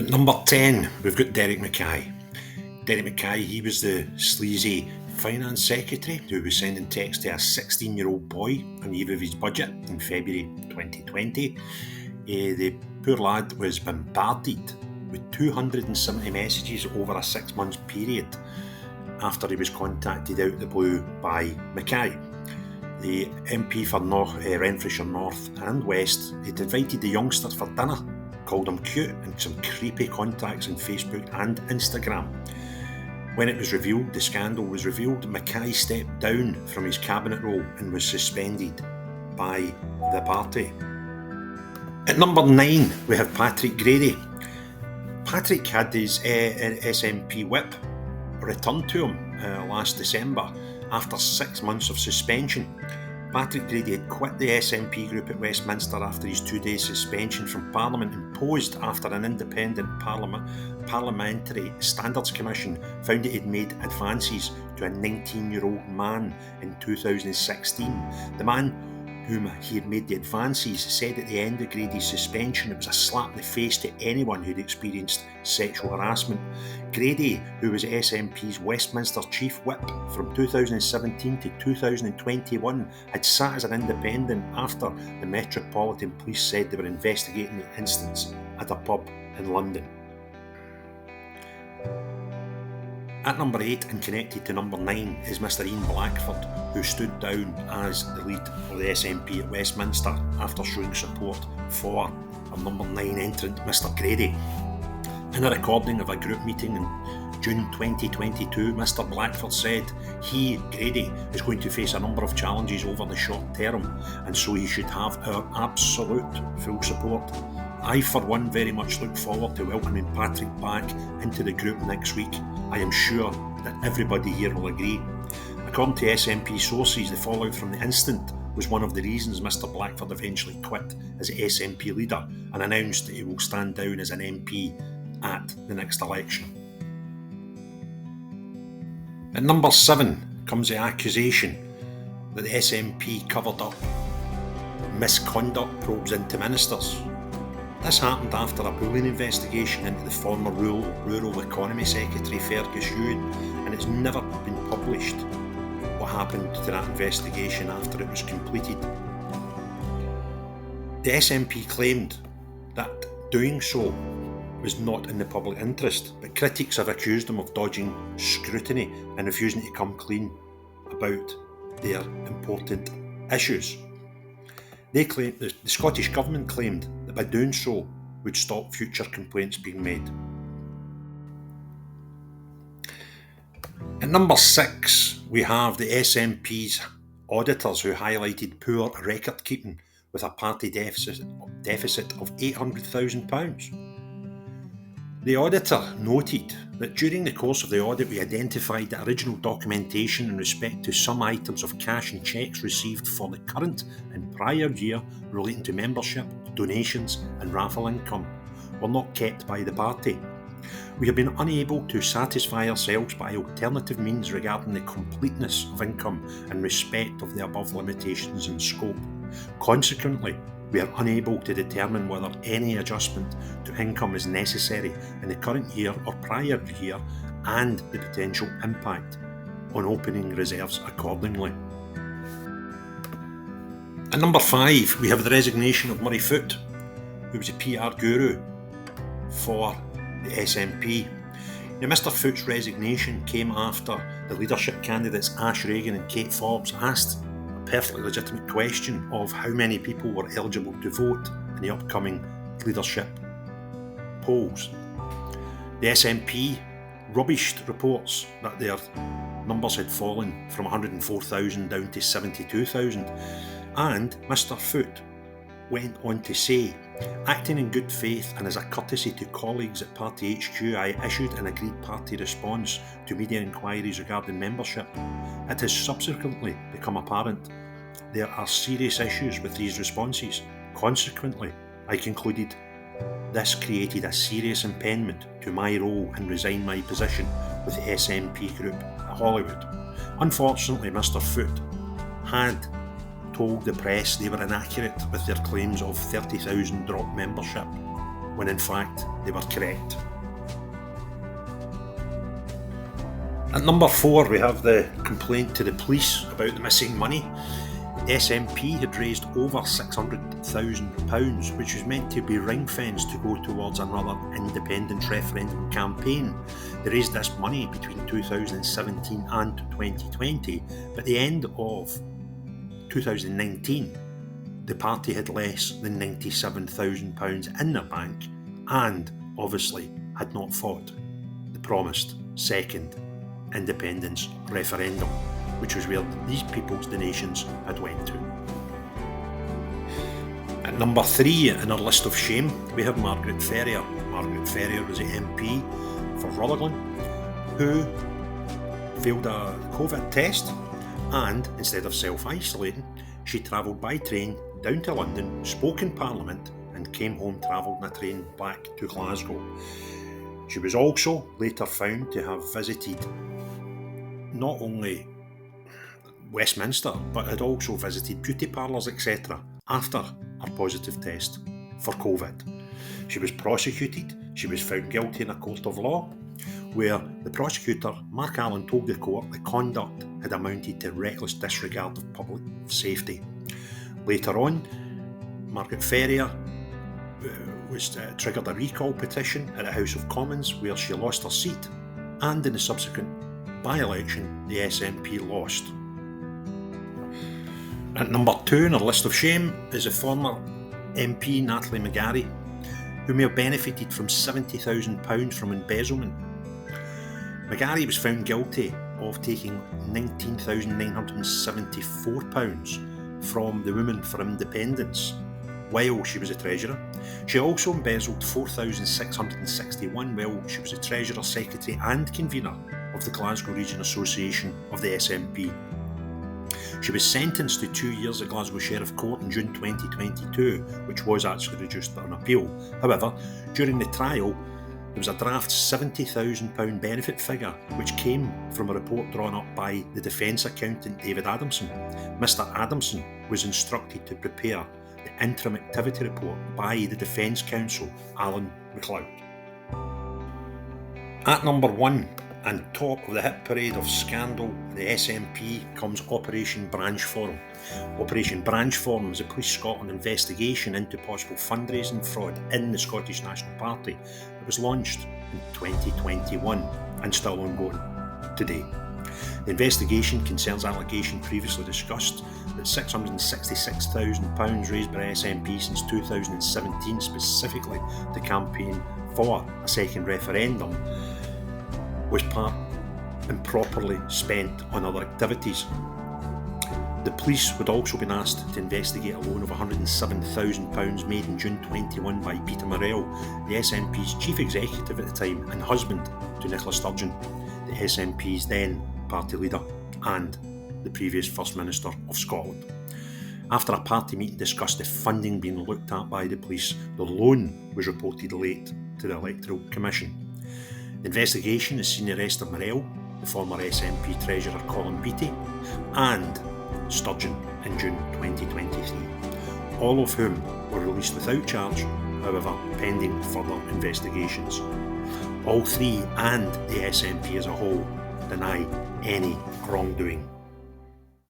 At number 10, we've got Derek Mackay. Derek Mackay, he was the sleazy finance secretary who was sending texts to a 16-year-old boy on the eve of his budget in February 2020. The poor lad was bombarded with 270 messages over a 6-month period after he was contacted out of the blue by Mackay. The MP for Renfrewshire North and West had invited the youngster for dinner, called him cute, and some creepy contacts on Facebook and Instagram. When it was revealed, the scandal was revealed, Mackay stepped down from his cabinet role and was suspended by the party. At number 9, we have Patrick Grady. Patrick had his SNP whip returned to him last December after 6 months of suspension. Patrick Grady had quit the SNP group at Westminster after his 2-day suspension from Parliament, imposed after an independent Parliamentary Standards Commission found that he'd made advances to a 19-year-old man in 2016. The man whom he had made the advances said at the end of Grady's suspension it was a slap in the face to anyone who'd experienced sexual harassment. Grady, who was SNP's Westminster Chief Whip from 2017 to 2021, had sat as an independent after the Metropolitan Police said they were investigating the incidents at a pub in London. At number 8 and connected to number 9 is Mr Ian Blackford, who stood down as the lead of the SNP at Westminster after showing support for a number 9 entrant, Mr Grady. In a recording of a group meeting in June 2022, Mr Blackford said he, Grady, is going to face a number of challenges over the short term, and so he should have our absolute full support. I, for one, very much look forward to welcoming Patrick back into the group next week. I am sure that everybody here will agree. According to SNP sources, the fallout from the incident was one of the reasons Mr Blackford eventually quit as the SNP leader and announced that he will stand down as an MP at the next election. At number 7 comes the accusation that the SNP covered up misconduct probes into ministers. This happened after a bullying investigation into the former Rural Economy Secretary Fergus Ewan, and it's never been published what happened to that investigation after it was completed. The SNP claimed that doing so was not in the public interest, but critics have accused them of dodging scrutiny and refusing to come clean about their important issues. They claimed, the Scottish Government claimed that by doing so would stop future complaints being made. At number 6, we have the SNP's auditors who highlighted poor record keeping with a party deficit of £800,000. The auditor noted that during the course of the audit we identified that original documentation in respect to some items of cash and cheques received for the current and prior year relating to membership, donations and raffle income were not kept by the party. We have been unable to satisfy ourselves by alternative means regarding the completeness of income in respect of the above limitations and scope. Consequently, we are unable to determine whether any adjustment to income is necessary in the current year or prior year and the potential impact on opening reserves accordingly. At number 5, we have the resignation of Murray Foot, who was a PR guru for the SNP. Now, Mr Foot's resignation came after the leadership candidates Ash Regan and Kate Forbes asked perfectly legitimate question of how many people were eligible to vote in the upcoming leadership polls. The SNP rubbished reports that their numbers had fallen from 104,000 down to 72,000, and Mr Foot went on to say, acting in good faith and as a courtesy to colleagues at Party HQ, I issued an agreed party response to media inquiries regarding membership. It has subsequently become apparent there are serious issues with these responses. Consequently, I concluded this created a serious impediment to my role and resigned my position with the SNP Group at Hollywood. Unfortunately, Mr Foot had told the press they were inaccurate with their claims of 30,000 drop membership when in fact they were correct. At number 4, we have the complaint to the police about the missing money. The SNP had raised over £600,000, which was meant to be ring-fenced to go towards another independent referendum campaign. They raised this money between 2017 and 2020, but at the end of 2019, the party had less than £97,000 in their bank and obviously had not fought the promised second independence referendum, which was where these people's donations had went to. At number 3 in our list of shame, we have Margaret Fraser. Margaret Fraser was the MP for Rutherglen who failed a COVID test, and instead of self-isolating, she travelled by train down to London, spoke in Parliament, and came home travelled on a train back to Glasgow. She was also later found to have visited not only Westminster, but had also visited beauty parlours, etc. after a positive test for COVID. She was prosecuted. She was found guilty in a court of law, where the prosecutor, Mark Allen, told the court the conduct had amounted to reckless disregard of public safety. Later on, Margaret Fraser triggered a recall petition at the House of Commons, where she lost her seat, and in the subsequent by-election, the SNP lost. At number 2 on our list of shame is a former MP, Natalie McGarry, who may have benefited from £70,000 from embezzlement. McGarry was found guilty of taking £19,974 from the Women for Independence while she was a treasurer. She also embezzled £4,661 while she was a treasurer, secretary and convener of the Glasgow Region Association of the SNP. She was sentenced to 2 years at Glasgow Sheriff Court in June 2022, which was actually reduced on appeal. However, during the trial, there was a draft £70,000 benefit figure, which came from a report drawn up by the defence accountant David Adamson. Mr Adamson was instructed to prepare the interim activity report by the Defence Counsel, Alan MacLeod. At number 1, and top of the hit parade of scandal, the SNP, comes Operation Branch Forum. Operation Branch Forum is a Police Scotland investigation into possible fundraising fraud in the Scottish National Party that was launched in 2021 and still ongoing today. The investigation concerns allegation previously discussed that £666,000 raised by SNP since 2017 specifically to campaign for a second referendum was part improperly spent on other activities. The police would also been asked to investigate a loan of £107,000 made in June 21 by Peter Morrell, the SNP's chief executive at the time and husband to Nicola Sturgeon, the SNP's then party leader and the previous First Minister of Scotland. After a party meeting discussed the funding being looked at by the police, the loan was reported late to the Electoral Commission. The investigation has seen the arrest of Morrell, the former SNP Treasurer Colin Beattie, and Sturgeon in June 2023, all of whom were released without charge, however, pending further investigations. All three and the SNP as a whole deny any wrongdoing.